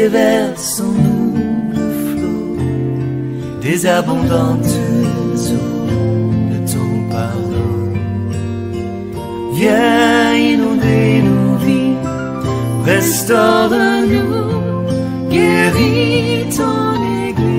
déverse en nous le flot des abondantes eaux de ton pardon. Viens inonder nos vies, restaure-nous, guéris ton Église.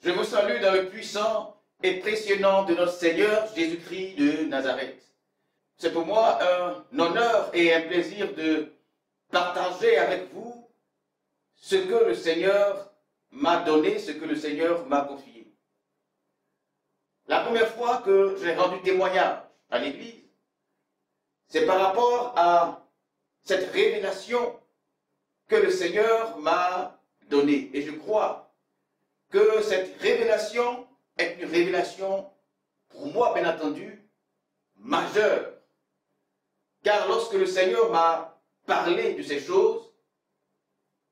Je vous salue dans le puissant et précieux nom de notre Seigneur Jésus-Christ de Nazareth. C'est pour moi un honneur et un plaisir de partager avec vous ce que le Seigneur m'a donné, ce que le Seigneur m'a confié. La première fois que j'ai rendu témoignage à l'Église, c'est par rapport à cette révélation que le Seigneur m'a donnée. Et je crois que cette révélation est une révélation, pour moi bien entendu, majeure. Car lorsque le Seigneur m'a parlé de ces choses,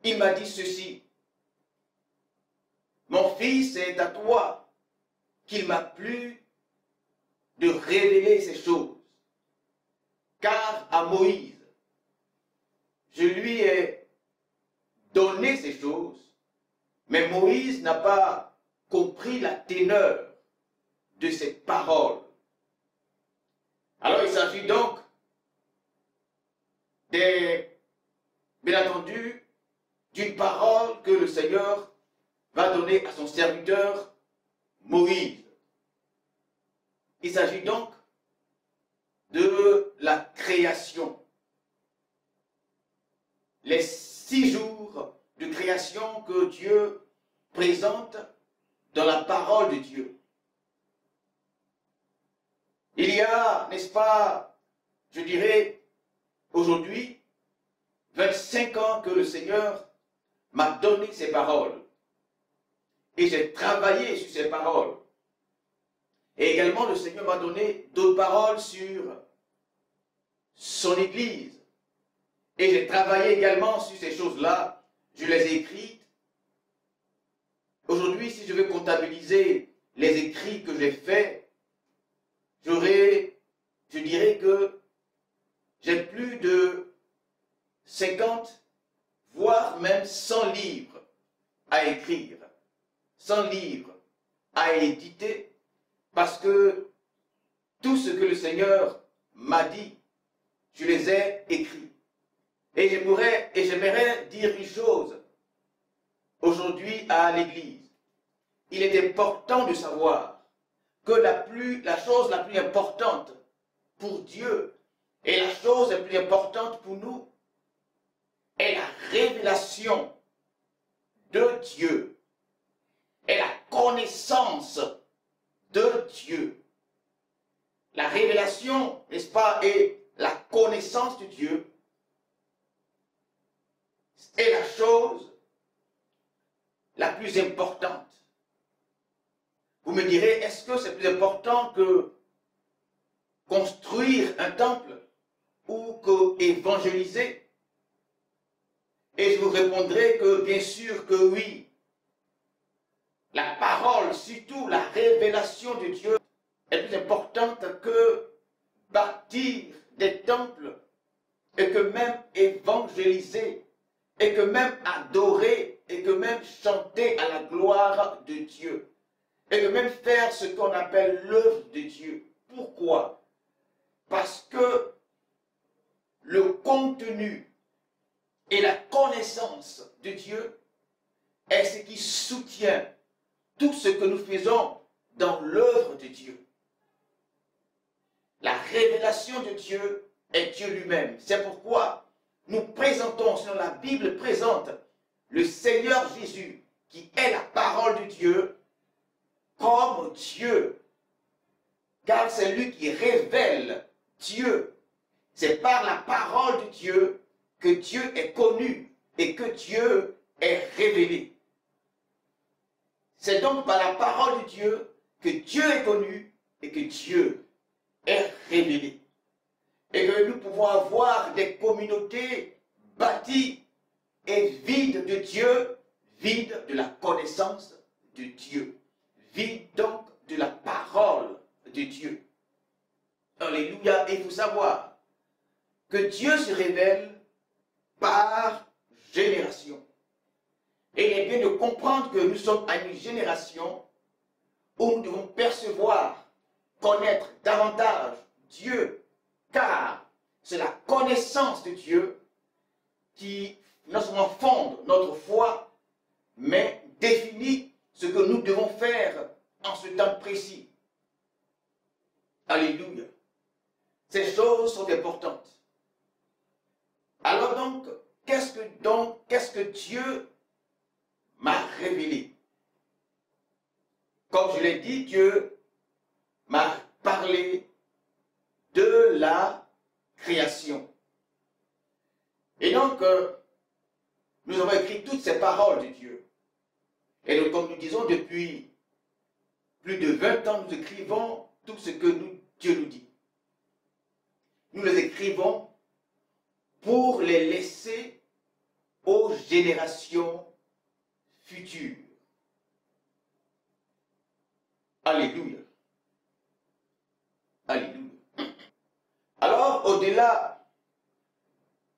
il m'a dit ceci: mon fils, c'est à toi qu'il m'a plu de révéler ces choses. Car à Moïse, je lui ai donné ces choses, mais Moïse n'a pas compris la teneur de ces paroles. Alors il s'agit donc bien entendu, d'une parole que le Seigneur va donner à son serviteur Moïse. Il s'agit donc de la création. Les 6 jours de création que Dieu présente dans la parole de Dieu. Il y a, n'est-ce pas, je dirais, aujourd'hui, 25 ans que le Seigneur m'a donné ces paroles. Et j'ai travaillé sur ces paroles. Et également, le Seigneur m'a donné d'autres paroles sur son Église. Et j'ai travaillé également sur ces choses-là. Je les ai écrites. Aujourd'hui, si je veux comptabiliser les écrits que j'ai faits, je dirais que j'ai plus de 50, voire même 100 livres à écrire, 100 livres à éditer, parce que tout ce que le Seigneur m'a dit, je les ai écrits. Et j'aimerais dire une chose aujourd'hui à l'Église. Il est important de savoir que la chose la plus importante pour Dieu et la chose la plus importante pour nous est la révélation de Dieu, est la connaissance de Dieu. La révélation, n'est-ce pas, et la connaissance de Dieu est la chose la plus importante. Vous me direz, est-ce que c'est plus important que construire un temple ou que évangéliser? Et je vous répondrai que bien sûr que oui. La parole, surtout la révélation de Dieu, est plus importante que bâtir des temples et que même évangéliser et que même adorer et que même chanter à la gloire de Dieu et que même faire ce qu'on appelle l'œuvre de Dieu. Pourquoi? Parce que le contenu et la connaissance de Dieu est ce qui soutient tout ce que nous faisons dans l'œuvre de Dieu. La révélation de Dieu est Dieu lui-même. C'est pourquoi nous présentons, selon la Bible présente, le Seigneur Jésus, qui est la parole de Dieu, comme Dieu. Car c'est lui qui révèle Dieu. C'est par la parole de Dieu que Dieu est connu et que Dieu est révélé. C'est donc par la parole de Dieu que Dieu est connu et que Dieu est révélé. Et que nous pouvons avoir des communautés bâties et vides de Dieu, vides de la connaissance de Dieu, vides donc de la parole de Dieu. Alléluia. Et il faut savoir que Dieu se révèle par génération. Et il est bien de comprendre que nous sommes à une génération où nous devons percevoir, connaître davantage Dieu, car c'est la connaissance de Dieu qui non seulement fonde notre foi, mais définit ce que nous devons faire en ce temps précis. Alléluia. Ces choses sont importantes. Alors donc, qu'est-ce que Dieu m'a révélé? Comme je l'ai dit, Dieu m'a parlé de la création. Et donc, nous avons écrit toutes ces paroles de Dieu. Et donc, comme nous disons, depuis plus de 20 ans, nous écrivons tout ce que Dieu nous dit. Nous les écrivons pour les laisser aux générations futures. Alléluia. Alléluia. Alors, au-delà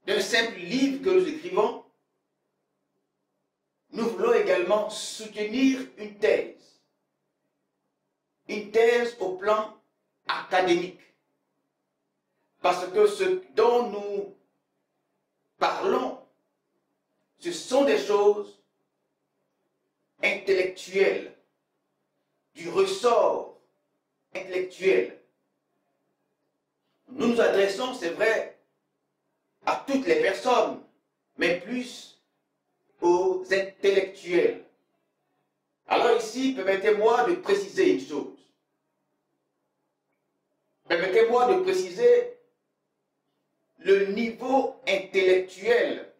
d'un simple livre que nous écrivons, nous voulons également soutenir une thèse au plan académique. Parce que ce dont nous parlons, ce sont des choses intellectuelles, du ressort intellectuel. Nous nous adressons, c'est vrai, à toutes les personnes, mais plus aux intellectuels. Alors ici, permettez-moi de préciser une chose. Permettez-moi de préciser le niveau intellectuel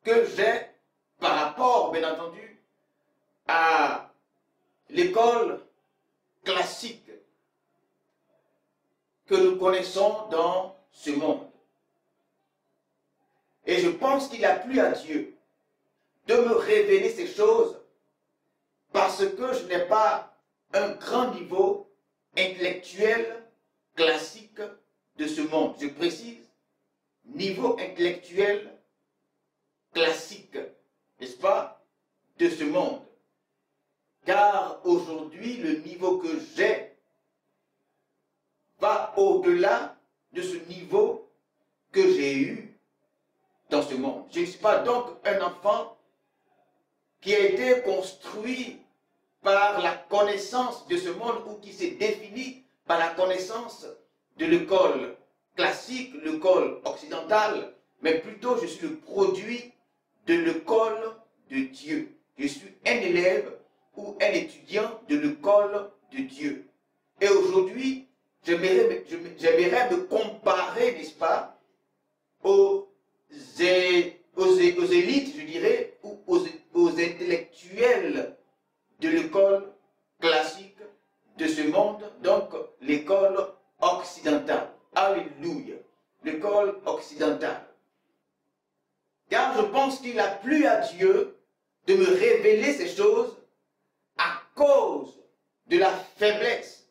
que j'ai par rapport, bien entendu, à l'école classique que nous connaissons dans ce monde. Et je pense qu'il a plu à Dieu de me révéler ces choses parce que je n'ai pas un grand niveau intellectuel classique de ce monde. Je précise, niveau intellectuel classique, n'est-ce pas, de ce monde. Car aujourd'hui, le niveau que j'ai va au-delà de ce niveau que j'ai eu dans ce monde. Je ne suis pas donc un enfant qui a été construit par la connaissance de ce monde ou qui s'est défini par la connaissance de l'école classique, l'école occidentale, mais plutôt je suis le produit de l'école de Dieu. Je suis un élève ou un étudiant de l'école de Dieu. Et aujourd'hui, j'aimerais me comparer, n'est-ce pas, aux élites, je dirais, ou aux intellectuels de l'école classique de ce monde, donc l'école occidentale. Alléluia. L'école occidentale. Car je pense qu'il a plu à Dieu de me révéler ces choses à cause de la faiblesse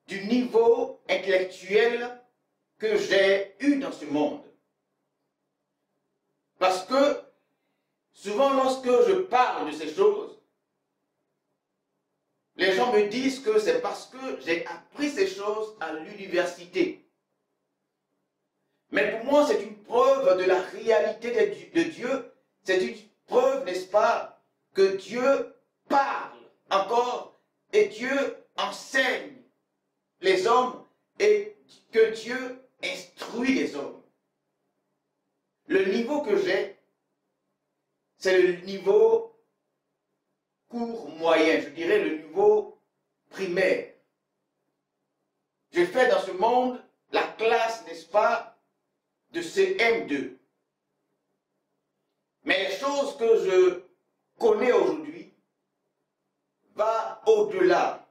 du niveau intellectuel que j'ai eu dans ce monde. Parce que souvent lorsque je parle de ces choses, les gens me disent que c'est parce que j'ai appris ces choses à l'université. Mais pour moi, c'est une preuve de la réalité de Dieu. C'est une preuve, n'est-ce pas, que Dieu parle encore et Dieu enseigne les hommes et que Dieu instruit les hommes. Le niveau que j'ai, c'est le niveau court moyen, je dirais le niveau primaire. Je fais dans ce monde la classe, n'est-ce pas, de CM2. Mais les choses que je connais aujourd'hui va au-delà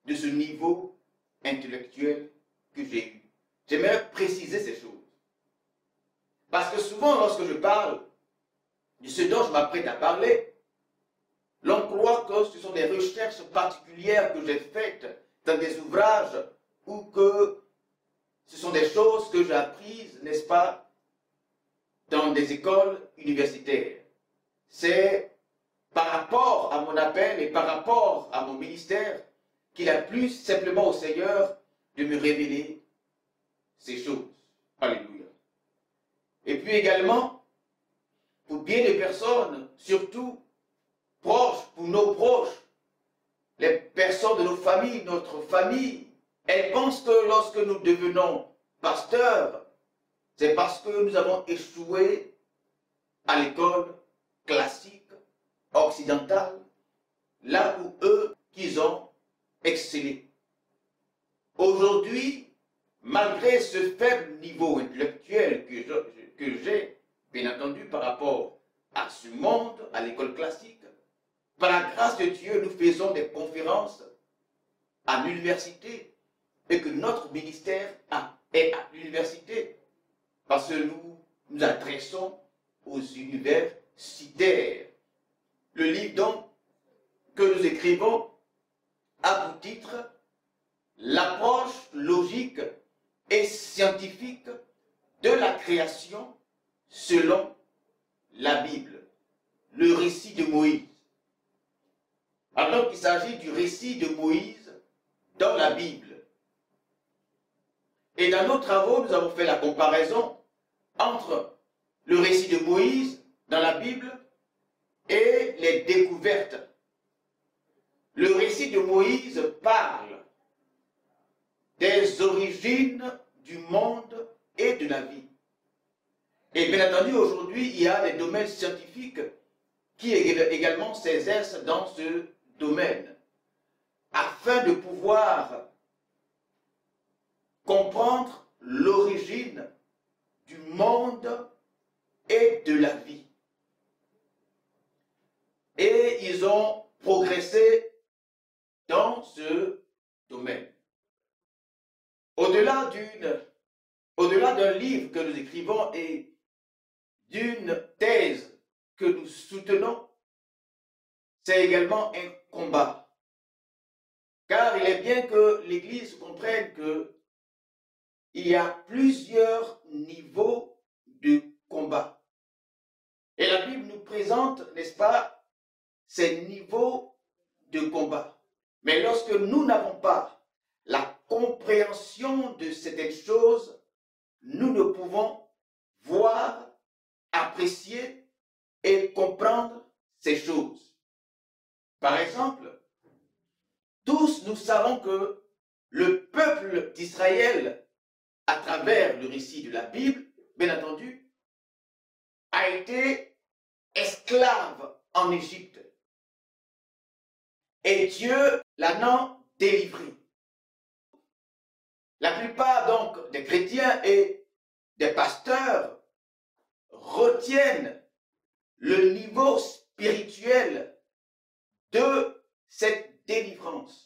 de ce niveau intellectuel que j'ai eu. J'aimerais préciser ces choses. Parce que souvent, lorsque je parle de ce dont je m'apprête à parler, l'on croit que ce sont des recherches particulières que j'ai faites dans des ouvrages ou que ce sont des choses que j'ai apprises, n'est-ce pas, dans des écoles universitaires. C'est par rapport à mon appel et par rapport à mon ministère qu'il a plu simplement au Seigneur de me révéler ces choses. Alléluia. Et puis également, pour bien des personnes, surtout proches, pour nos proches, les personnes de nos familles, notre famille, elles pensent que lorsque nous devenons pasteurs, c'est parce que nous avons échoué à l'école classique, occidentale, là où eux, qu'ils ont excellé. Aujourd'hui, malgré ce faible niveau intellectuel que j'ai, bien entendu, par rapport à ce monde, à l'école classique, par la grâce de Dieu, nous faisons des conférences à l'université et que notre ministère est à l'université parce que nous nous adressons aux universitaires. Le livre donc que nous écrivons a pour titre l'approche logique et scientifique de la création selon la Bible, le récit de Moïse. Alors qu'il s'agit du récit de Moïse dans la Bible. Et dans nos travaux, nous avons fait la comparaison entre le récit de Moïse dans la Bible et les découvertes. Le récit de Moïse parle des origines du monde et de la vie. Et bien entendu, aujourd'hui, il y a des domaines scientifiques qui également s'exercent dans ce domaine, afin de pouvoir comprendre l'origine du monde et de la vie. Et ils ont progressé dans ce domaine. Au-delà d'un livre que nous écrivons et d'une thèse que nous soutenons, c'est également un combat. Car il est bien que l'Église comprenne qu'il y a plusieurs niveaux de combat. Et la Bible nous présente, n'est-ce pas, ces niveaux de combat. Mais lorsque nous n'avons pas la compréhension de certaines choses, nous ne pouvons voir, apprécier et comprendre ces choses. Par exemple, tous nous savons que le peuple d'Israël, à travers le récit de la Bible, bien entendu, a été esclave en Égypte. Et Dieu l'en a délivré. La plupart donc des chrétiens et des pasteurs retiennent le niveau spirituel de cette délivrance.